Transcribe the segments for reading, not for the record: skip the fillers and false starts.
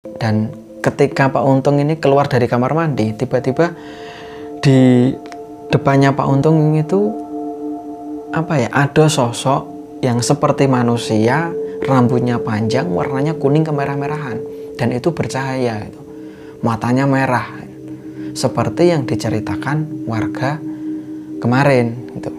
Dan ketika Pak Untung ini keluar dari kamar mandi, tiba-tiba di depannya Pak Untung itu ada sosok yang seperti manusia, rambutnya panjang, warnanya kuning kemerah-merahan, dan itu bercahaya, matanya merah, seperti yang diceritakan warga kemarin gitu.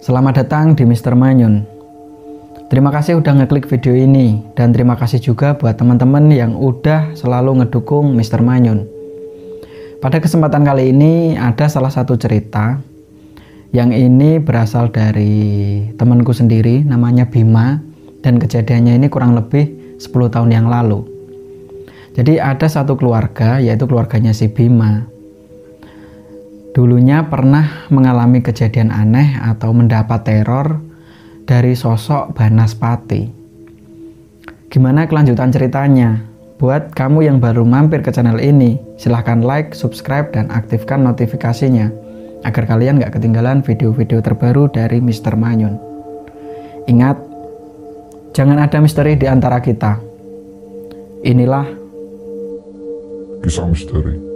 Selamat datang di Mr. Manyun. Terima kasih udah ngeklik video ini, dan terima kasih juga buat teman-teman yang udah selalu ngedukung Mr. Manyun. Pada kesempatan kali ini ada salah satu cerita yang ini berasal dari temanku sendiri, namanya Bima, dan kejadiannya ini kurang lebih 10 tahun yang lalu. Jadi ada satu keluarga, yaitu keluarganya si Bima. Dulunya pernah mengalami kejadian aneh atau mendapat teror dari sosok Banaspati. Gimana kelanjutan ceritanya? Buat kamu yang baru mampir ke channel ini, silahkan like, subscribe, dan aktifkan notifikasinya agar kalian gak ketinggalan video-video terbaru dari Mr. Manyun. Ingat, jangan ada misteri di antara kita. Inilah Kisah Misteri.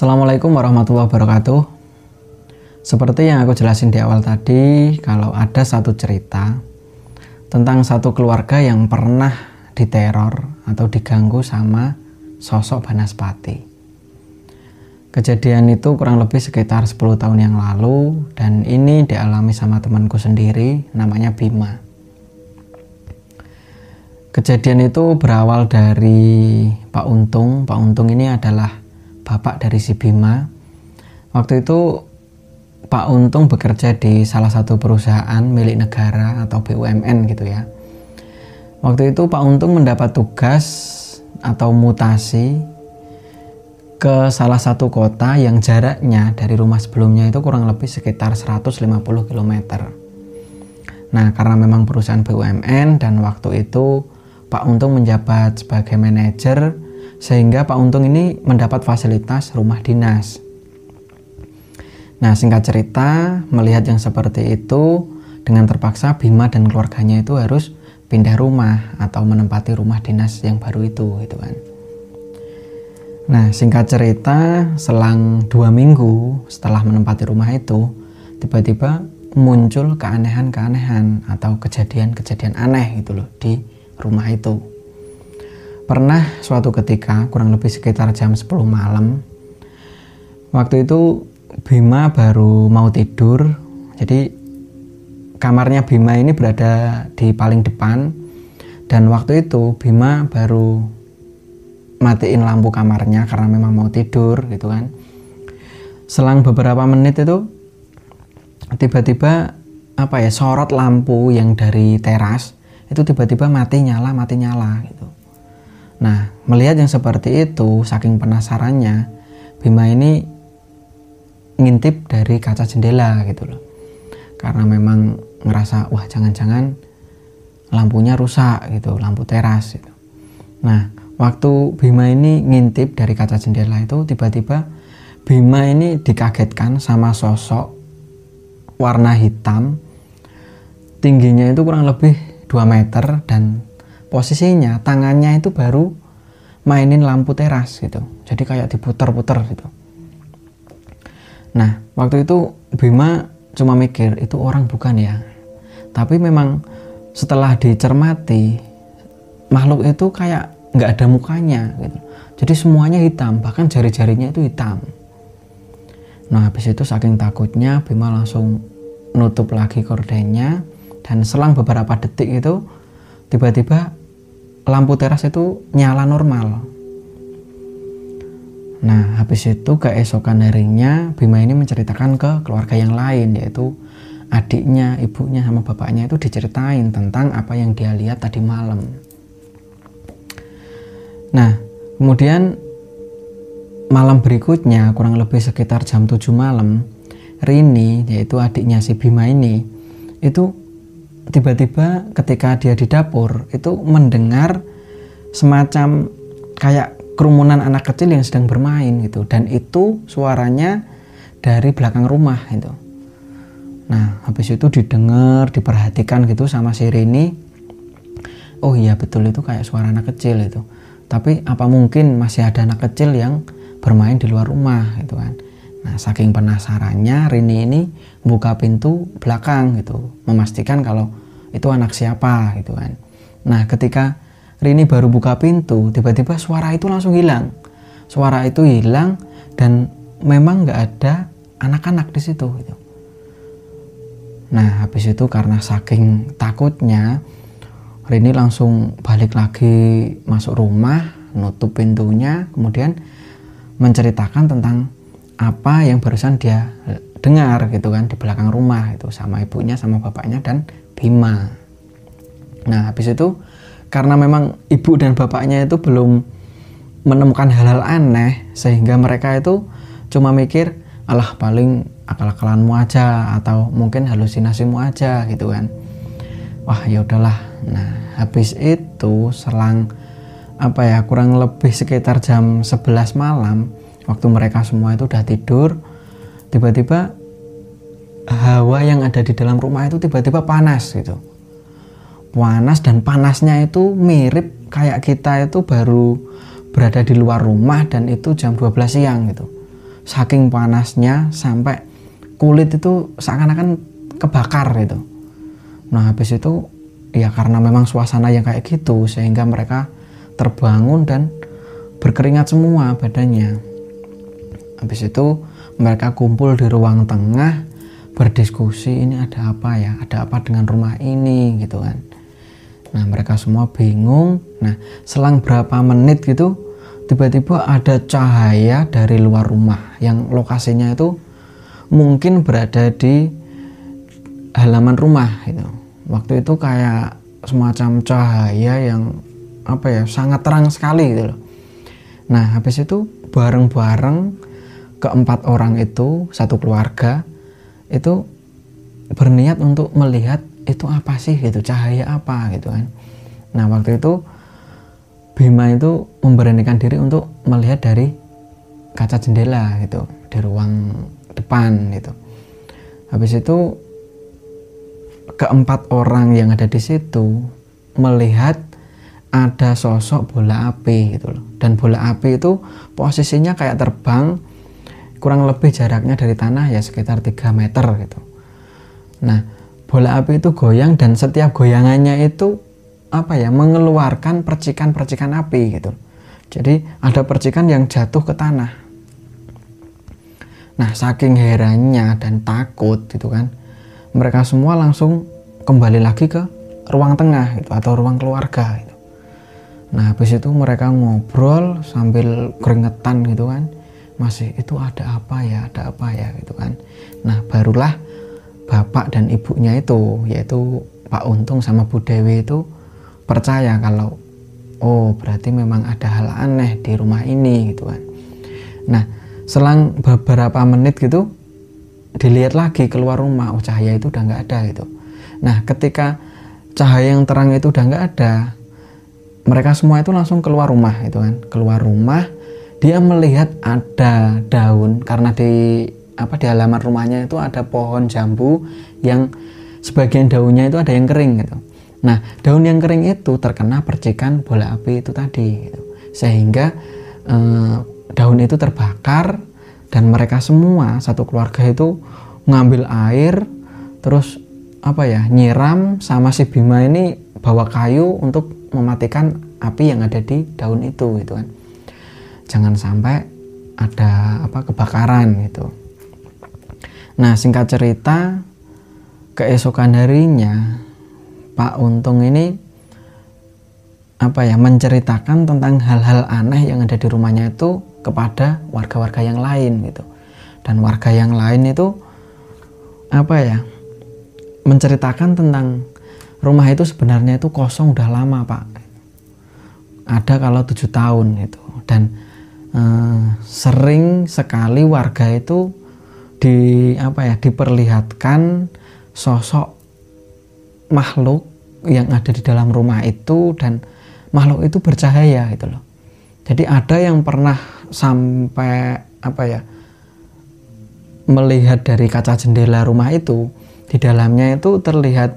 Assalamualaikum warahmatullahi wabarakatuh. Seperti yang aku jelasin di awal tadi, kalau ada satu cerita tentang satu keluarga yang pernah diteror atau diganggu sama sosok Banaspati. Kejadian itu kurang lebih sekitar 10 tahun yang lalu, dan ini dialami sama temanku sendiri, namanya Bima. Kejadian itu berawal dari Pak Untung. Pak Untung ini adalah bapak dari si Bima. Waktu itu Pak Untung bekerja di salah satu perusahaan milik negara atau BUMN gitu ya. Waktu itu Pak Untung mendapat tugas atau mutasi ke salah satu kota yang jaraknya dari rumah sebelumnya itu kurang lebih sekitar 150 km. Nah, karena memang perusahaan BUMN dan waktu itu Pak Untung menjabat sebagai manajer, sehingga Pak Untung ini mendapat fasilitas rumah dinas. Nah, singkat cerita, melihat yang seperti itu, dengan terpaksa Bima dan keluarganya itu harus pindah rumah atau menempati rumah dinas yang baru itu gitu kan. Nah, singkat cerita, selang 2 minggu setelah menempati rumah itu, tiba-tiba muncul keanehan-keanehan atau kejadian-kejadian aneh gitu loh di rumah itu. Pernah suatu ketika, kurang lebih sekitar jam 10 malam, waktu itu Bima baru mau tidur. Jadi kamarnya Bima ini berada di paling depan, dan waktu itu Bima baru matiin lampu kamarnya karena memang mau tidur gitu kan. Selang beberapa menit itu tiba-tiba sorot lampu yang dari teras itu tiba-tiba mati nyala gitu. Nah, melihat yang seperti itu, saking penasarannya, Bima ini ngintip dari kaca jendela gitu loh. Karena memang ngerasa, wah jangan-jangan lampunya rusak gitu, lampu teras gitu. Nah, waktu Bima ini ngintip dari kaca jendela itu, tiba-tiba Bima ini dikagetkan sama sosok warna hitam, tingginya itu kurang lebih 2 meter, dan posisinya tangannya itu baru mainin lampu teras gitu, jadi kayak diputer-puter gitu. Nah waktu itu Bima cuma mikir, itu orang bukan ya? Tapi memang setelah dicermati, makhluk itu kayak nggak ada mukanya gitu. Jadi semuanya hitam, bahkan jari-jarinya itu hitam. Nah habis itu saking takutnya Bima langsung nutup lagi gordennya, dan selang beberapa detik itu tiba-tiba lampu teras itu nyala normal. Nah habis itu keesokan harinya Bima ini menceritakan ke keluarga yang lain, yaitu adiknya, ibunya, sama bapaknya itu diceritain tentang apa yang dia lihat tadi malam. Nah kemudian malam berikutnya kurang lebih sekitar jam 7 malam, Rini, yaitu adiknya si Bima ini, itu tiba-tiba ketika dia di dapur itu mendengar semacam kayak kerumunan anak kecil yang sedang bermain gitu, dan itu suaranya dari belakang rumah itu. Nah habis itu didengar, diperhatikan gitu sama si Rini, oh iya betul itu kayak suara anak kecil itu, tapi apa mungkin masih ada anak kecil yang bermain di luar rumah gitu kan. Nah saking penasarannya Rini ini buka pintu belakang gitu, memastikan kalau itu anak siapa gitu kan. Nah ketika Rini baru buka pintu, tiba-tiba suara itu langsung hilang. Suara itu hilang dan memang nggak ada anak-anak di situ gitu. Nah habis itu karena saking takutnya, Rini langsung balik lagi masuk rumah, nutup pintunya, kemudian menceritakan tentang apa yang barusan dia dengar gitu kan di belakang rumah itu sama ibunya, sama bapaknya dan Bima. Nah habis itu karena memang ibu dan bapaknya itu belum menemukan hal-hal aneh, sehingga mereka itu cuma mikir, alah paling akal-akalanmu aja atau mungkin halusinasimu aja gitu kan. Wah ya udahlah. Nah habis itu selang kurang lebih sekitar jam 11 malam, waktu mereka semua itu udah tidur, tiba-tiba hawa yang ada di dalam rumah itu tiba-tiba panas gitu. Panas, dan panasnya itu mirip kayak kita itu baru berada di luar rumah dan itu jam 12 siang gitu. Saking panasnya sampai kulit itu seakan-akan kebakar gitu. Nah habis itu ya karena memang suasana yang kayak gitu, sehingga mereka terbangun dan berkeringat semua badannya. Habis itu mereka kumpul di ruang tengah berdiskusi, ini ada apa ya, ada apa dengan rumah ini gitu kan. Nah mereka semua bingung. Nah selang berapa menit gitu tiba-tiba ada cahaya dari luar rumah yang lokasinya itu mungkin berada di halaman rumah gitu. Waktu itu kayak semacam cahaya yang sangat terang sekali gitu loh. Nah habis itu bareng-bareng keempat orang itu, satu keluarga itu berniat untuk melihat itu apa sih gitu, cahaya apa gitu kan. Nah waktu itu Bima itu memberanikan diri untuk melihat dari kaca jendela gitu, di ruang depan gitu. Habis itu keempat orang yang ada di situ melihat ada sosok bola api gitu loh. Dan bola api itu posisinya kayak terbang, kurang lebih jaraknya dari tanah ya sekitar 3 meter gitu. Nah bola api itu goyang, dan setiap goyangannya itu mengeluarkan percikan-percikan api gitu. Jadi ada percikan yang jatuh ke tanah. Nah saking herannya dan takut gitu kan, mereka semua langsung kembali lagi ke ruang tengah gitu, atau ruang keluarga gitu. Nah habis itu mereka ngobrol sambil keringetan gitu kan, masih itu ada apa ya gitu kan. Nah barulah bapak dan ibunya itu, yaitu Pak Untung sama Bu Dewi itu percaya kalau oh berarti memang ada hal aneh di rumah ini gitu kan. Nah selang beberapa menit gitu dilihat lagi keluar rumah, oh cahaya itu udah nggak ada gitu. Nah ketika cahaya yang terang itu udah nggak ada, mereka semua itu langsung keluar rumah itu kan, keluar rumah. Dia melihat ada daun, karena di halaman rumahnya itu ada pohon jambu yang sebagian daunnya itu ada yang kering gitu. Nah, daun yang kering itu terkena percikan bola api itu tadi gitu. Sehingga daun itu terbakar, dan mereka semua satu keluarga itu ngambil air, terus nyiram, sama si Bima ini bawa kayu untuk mematikan api yang ada di daun itu gitu kan. Jangan sampai ada kebakaran gitu. Nah, singkat cerita, keesokan harinya Pak Untung ini menceritakan tentang hal-hal aneh yang ada di rumahnya itu kepada warga-warga yang lain gitu. Dan warga yang lain itu menceritakan tentang rumah itu sebenarnya itu kosong udah lama, Pak. Ada kalau 7 tahun gitu. Dan sering sekali warga itu diperlihatkan sosok makhluk yang ada di dalam rumah itu, dan makhluk itu bercahaya gitu loh. Jadi ada yang pernah sampai melihat dari kaca jendela rumah itu, di dalamnya itu terlihat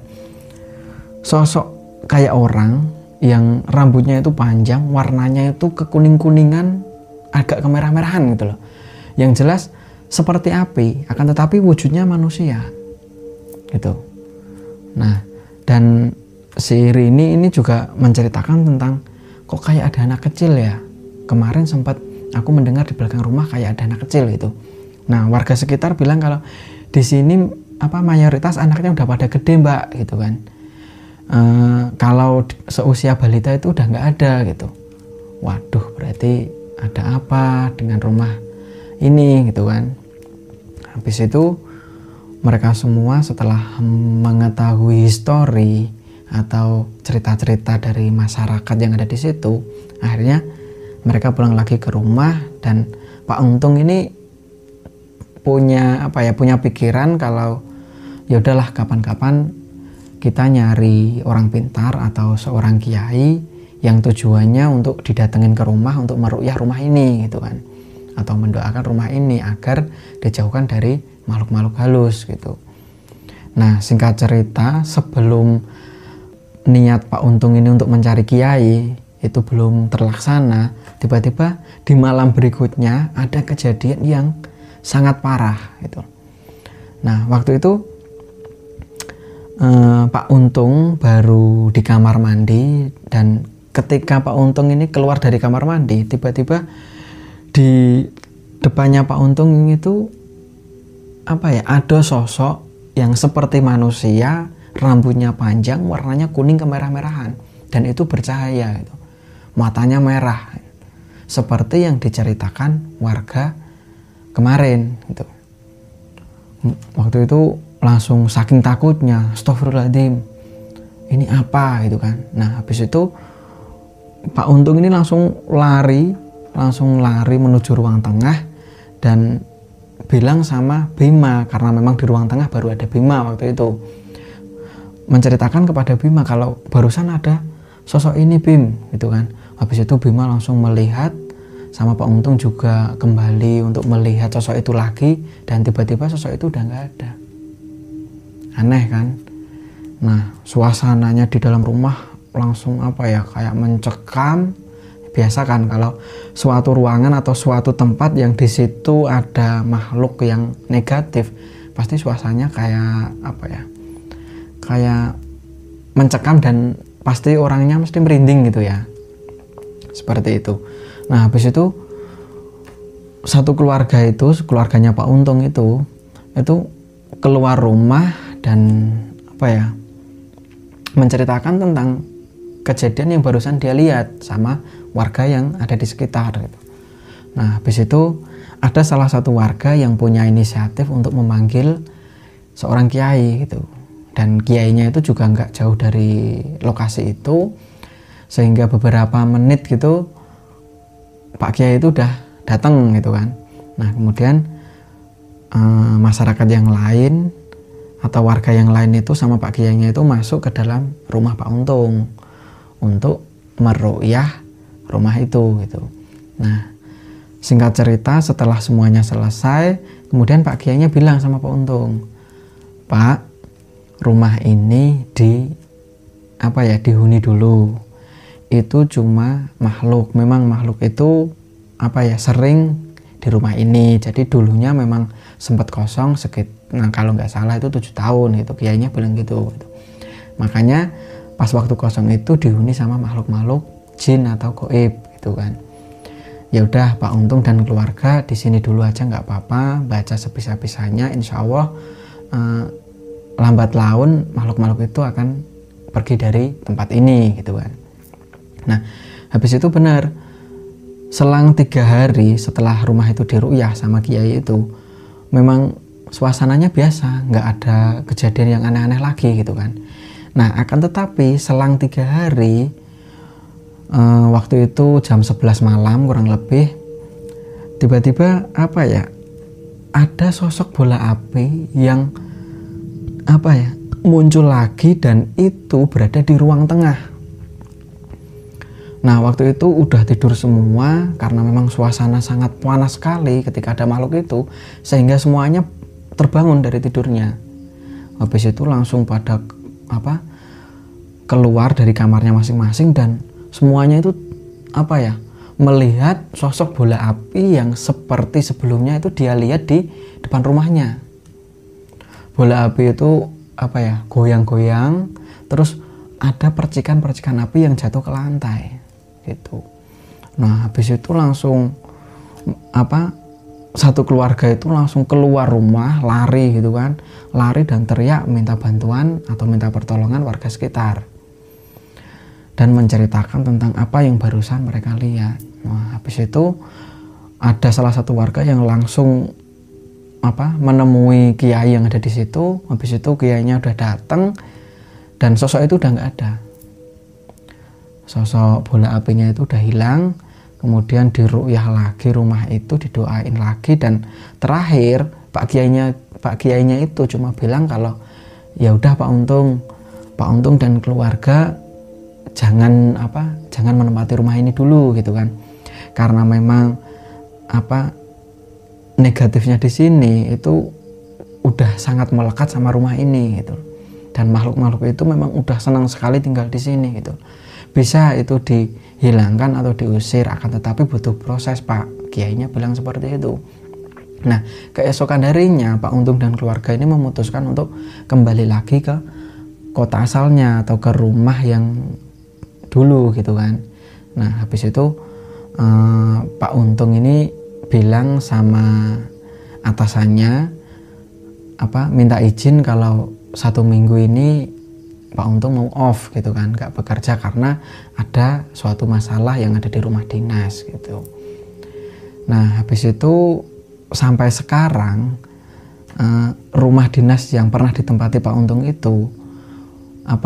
sosok kayak orang yang rambutnya itu panjang, warnanya itu kekuning-kuningan, agak kemerah-merahan gitu loh. Yang jelas seperti api, akan tetapi wujudnya manusia gitu. Nah, dan si Rini ini juga menceritakan tentang kok kayak ada anak kecil ya. Kemarin sempat aku mendengar di belakang rumah kayak ada anak kecil gitu. Nah, warga sekitar bilang kalau di sini mayoritas anaknya udah pada gede, Mbak, gitu kan. Kalau seusia balita itu udah nggak ada gitu. Waduh, berarti ada apa dengan rumah ini gitu kan. Habis itu mereka semua setelah mengetahui histori atau cerita-cerita dari masyarakat yang ada di situ, akhirnya mereka pulang lagi ke rumah. Dan Pak Untung ini punya pikiran kalau ya udahlah, kapan-kapan kita nyari orang pintar atau seorang kiai yang tujuannya untuk didatengin ke rumah untuk meruqyah rumah ini gitu kan, atau mendoakan rumah ini agar dijauhkan dari makhluk-makhluk halus gitu. Nah, singkat cerita, sebelum niat Pak Untung ini untuk mencari kiai itu belum terlaksana, tiba-tiba di malam berikutnya ada kejadian yang sangat parah gitu. Nah, waktu itu Pak Untung baru di kamar mandi, dan ketika Pak Untung ini keluar dari kamar mandi, tiba-tiba di depannya Pak Untung itu ada sosok yang seperti manusia, rambutnya panjang, warnanya kuning kemerah-merahan, dan itu bercahaya gitu. Matanya merah seperti yang diceritakan warga kemarin gitu. Waktu itu langsung saking takutnya, astagfirullahaladzim, ini apa gitu kan. Nah, habis itu Pak Untung ini langsung lari menuju ruang tengah dan bilang sama Bima, karena memang di ruang tengah baru ada Bima waktu itu, menceritakan kepada Bima kalau barusan ada sosok ini, Bim, gitu kan. Habis itu Bima langsung melihat, sama Pak Untung juga kembali untuk melihat sosok itu lagi, dan tiba-tiba sosok itu udah nggak ada. Aneh kan. Nah, suasananya di dalam rumah langsung kayak mencekam. Biasa kan kalau suatu ruangan atau suatu tempat yang di situ ada makhluk yang negatif, pasti suasananya kayak mencekam, dan pasti orangnya mesti merinding gitu ya. Seperti itu. Nah, habis itu satu keluarga itu, keluarganya Pak Untung itu keluar rumah dan menceritakan tentang kejadian yang barusan dia lihat sama warga yang ada di sekitar gitu. Nah, habis itu ada salah satu warga yang punya inisiatif untuk memanggil seorang kiai gitu, dan kiainya itu juga nggak jauh dari lokasi itu, sehingga beberapa menit gitu Pak Kiai itu udah datang gitu kan. Nah, kemudian masyarakat yang lain atau warga yang lain itu sama Pak Kiainya itu masuk ke dalam rumah Pak Untung untuk meru'yah rumah itu gitu. Nah, singkat cerita setelah semuanya selesai, kemudian Pak Kiainya bilang sama Pak Untung, "Pak, rumah ini dihuni dulu. Itu cuma makhluk. Memang makhluk itu sering di rumah ini. Jadi dulunya memang sempat kosong kalau nggak salah itu 7 tahun gitu." Kiainya bilang gitu. Makanya pas waktu kosong itu dihuni sama makhluk-makhluk jin atau gaib gitu kan. Ya udah, Pak Untung dan keluarga di sini dulu aja nggak apa-apa, baca sebisa-bisanya, insya Allah lambat laun makhluk-makhluk itu akan pergi dari tempat ini gitu kan. Nah, habis itu benar, selang 3 hari setelah rumah itu diru'yah sama kiai itu, memang suasananya biasa, nggak ada kejadian yang aneh-aneh lagi gitu kan. Nah, akan tetapi selang 3 hari, waktu itu jam 11 malam kurang lebih, tiba-tiba ada sosok bola api yang muncul lagi, dan itu berada di ruang tengah. Nah, waktu itu udah tidur semua karena memang suasana sangat panas sekali ketika ada makhluk itu, sehingga semuanya terbangun dari tidurnya. Habis itu langsung pada keluar dari kamarnya masing-masing, dan semuanya itu melihat sosok bola api yang seperti sebelumnya itu dia lihat di depan rumahnya. Bola api itu goyang-goyang, terus ada percikan-percikan api yang jatuh ke lantai gitu. Nah, habis itu langsung satu keluarga itu langsung keluar rumah, lari gitu kan, lari dan teriak minta bantuan atau minta pertolongan warga sekitar, dan menceritakan tentang apa yang barusan mereka lihat. Nah, habis itu ada salah satu warga yang langsung menemui kiai yang ada di situ. Habis itu kiainya udah datang dan sosok itu udah nggak ada. Sosok bola apinya itu udah hilang. Kemudian diru'yah lagi rumah itu, didoain lagi, dan terakhir Pak Kiainya itu cuma bilang kalau ya udah Pak Untung dan keluarga jangan menempati rumah ini dulu gitu kan, karena memang negatifnya di sini itu udah sangat melekat sama rumah ini gitu, dan makhluk-makhluk itu memang udah senang sekali tinggal di sini gitu. Bisa itu dihilangkan atau diusir, akan tetapi butuh proses, Pak Kiainya bilang seperti itu. Nah, keesokan harinya Pak Untung dan keluarga ini memutuskan untuk kembali lagi ke kota asalnya atau ke rumah yang dulu gitu kan. Nah, habis itu Pak Untung ini bilang sama atasannya minta izin kalau 1 minggu ini Pak Untung mau off gitu kan, gak bekerja karena ada suatu masalah yang ada di rumah dinas gitu. Nah, habis itu sampai sekarang rumah dinas yang pernah ditempati Pak Untung itu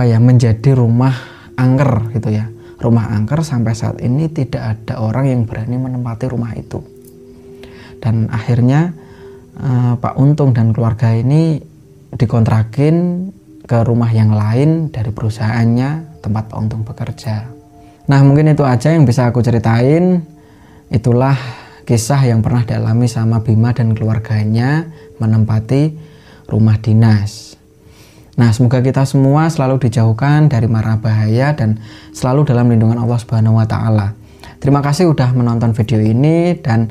menjadi rumah angker gitu ya. Rumah angker sampai saat ini tidak ada orang yang berani menempati rumah itu. Dan akhirnya Pak Untung dan keluarga ini dikontrakin ke rumah yang lain dari perusahaannya tempat Pak Untung bekerja. Nah, mungkin itu aja yang bisa aku ceritain. Itulah kisah yang pernah dialami sama Bima dan keluarganya menempati rumah dinas. Nah, semoga kita semua selalu dijauhkan dari mara bahaya dan selalu dalam lindungan Allah Subhanahu wa Ta'ala. Terima kasih udah menonton video ini, dan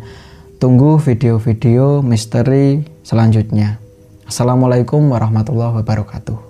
tunggu video-video misteri selanjutnya. Assalamualaikum warahmatullahi wabarakatuh.